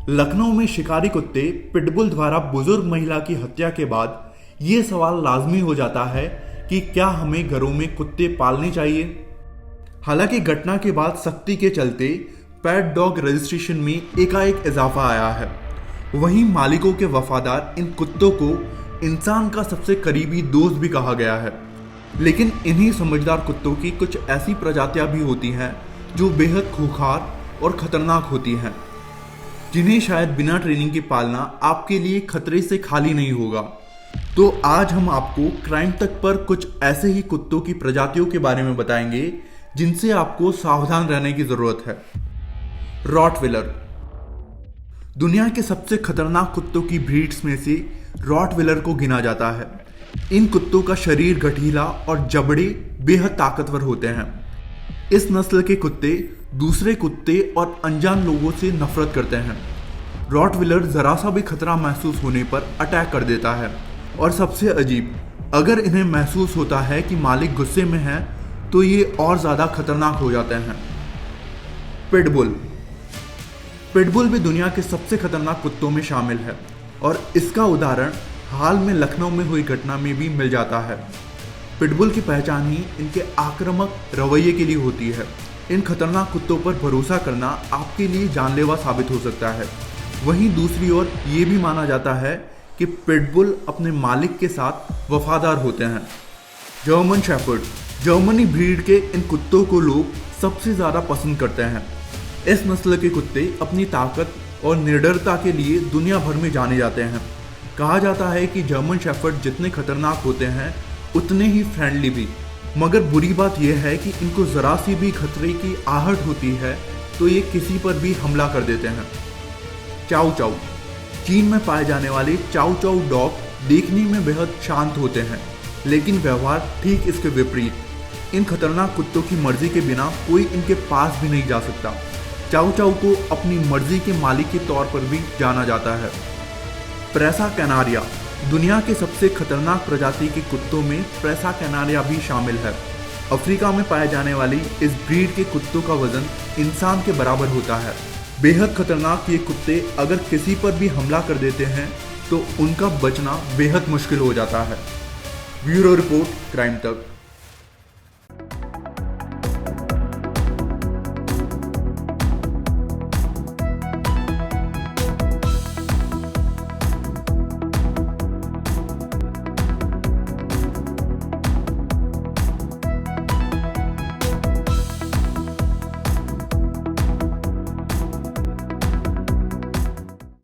लखनऊ में शिकारी कुत्ते पिटबुल द्वारा बुजुर्ग महिला की हत्या के बाद ये सवाल लाजमी हो जाता है कि क्या हमें घरों में कुत्ते पालने चाहिए। हालांकि घटना के बाद सख्ती के चलते पेट डॉग रजिस्ट्रेशन में एकाएक इजाफा आया है। वहीं मालिकों के वफादार इन कुत्तों को इंसान का सबसे करीबी दोस्त भी कहा गया है। लेकिन इन्हीं समझदार कुत्तों की कुछ ऐसी प्रजातियां भी होती हैं जो बेहद खूंखार और खतरनाक होती हैं, जिन्हें शायद बिना ट्रेनिंग के पालना आपके लिए खतरे से खाली नहीं होगा। तो आज हम आपको क्राइम तक पर कुछ ऐसे ही कुत्तों की प्रजातियों के बारे में बताएंगे जिनसे आपको सावधान रहने की जरूरत है। रॉटविलर दुनिया के सबसे खतरनाक कुत्तों की ब्रीड्स में से रॉटविलर को गिना जाता है। इन कुत्तों का शरीर गठीला और जबड़े बेहद ताकतवर होते हैं। इस नस्ल के कुत्ते दूसरे कुत्ते और अनजान लोगों से नफरत करते हैं। रॉटविलर जरा सा भी खतरा महसूस होने पर अटैक कर देता है और सबसे अजीब, अगर इन्हें महसूस होता है कि मालिक गुस्से में है तो ये और ज़्यादा खतरनाक हो जाते हैं। पिटबुल भी दुनिया के सबसे खतरनाक कुत्तों में शामिल है और इसका उदाहरण हाल में लखनऊ में हुई घटना में भी मिल जाता है। पिटबुल की पहचान ही इनके आक्रामक रवैये के लिए होती है। इन खतरनाक कुत्तों पर भरोसा करना आपके लिए जानलेवा साबित हो सकता है। वहीं दूसरी ओर ये भी माना जाता है कि पिटबुल अपने मालिक के साथ वफादार होते हैं। जर्मन शेफर्ड जर्मनी ब्रीड के इन कुत्तों को लोग सबसे ज़्यादा पसंद करते हैं। इस नस्ल के कुत्ते अपनी ताकत और निडरता के लिए दुनिया भर में जाने जाते हैं। कहा जाता है कि जर्मन शेफर्ड जितने खतरनाक होते हैं उतने ही फ्रेंडली भी। मगर बुरी बात यह है कि इनको ज़रा सी भी खतरे की आहट होती है तो ये किसी पर भी हमला कर देते हैं। चाउ चाउ चीन में पाए जाने वाले चाउ चाउ डॉग देखने में बेहद शांत होते हैं, लेकिन व्यवहार ठीक इसके विपरीत। इन खतरनाक कुत्तों की मर्जी के बिना कोई इनके पास भी नहीं जा सकता। चाउ चाउ को अपनी मर्जी के मालिक के तौर पर भी जाना जाता है। प्रेसा कैनारिया दुनिया के सबसे खतरनाक प्रजाति के कुत्तों में प्रेसा कैनारिया भी शामिल है। अफ्रीका में पाए जाने वाली इस ब्रीड के कुत्तों का वजन इंसान के बराबर होता है। बेहद खतरनाक ये कुत्ते अगर किसी पर भी हमला कर देते हैं तो उनका बचना बेहद मुश्किल हो जाता है। ब्यूरो रिपोर्ट, क्राइम तक।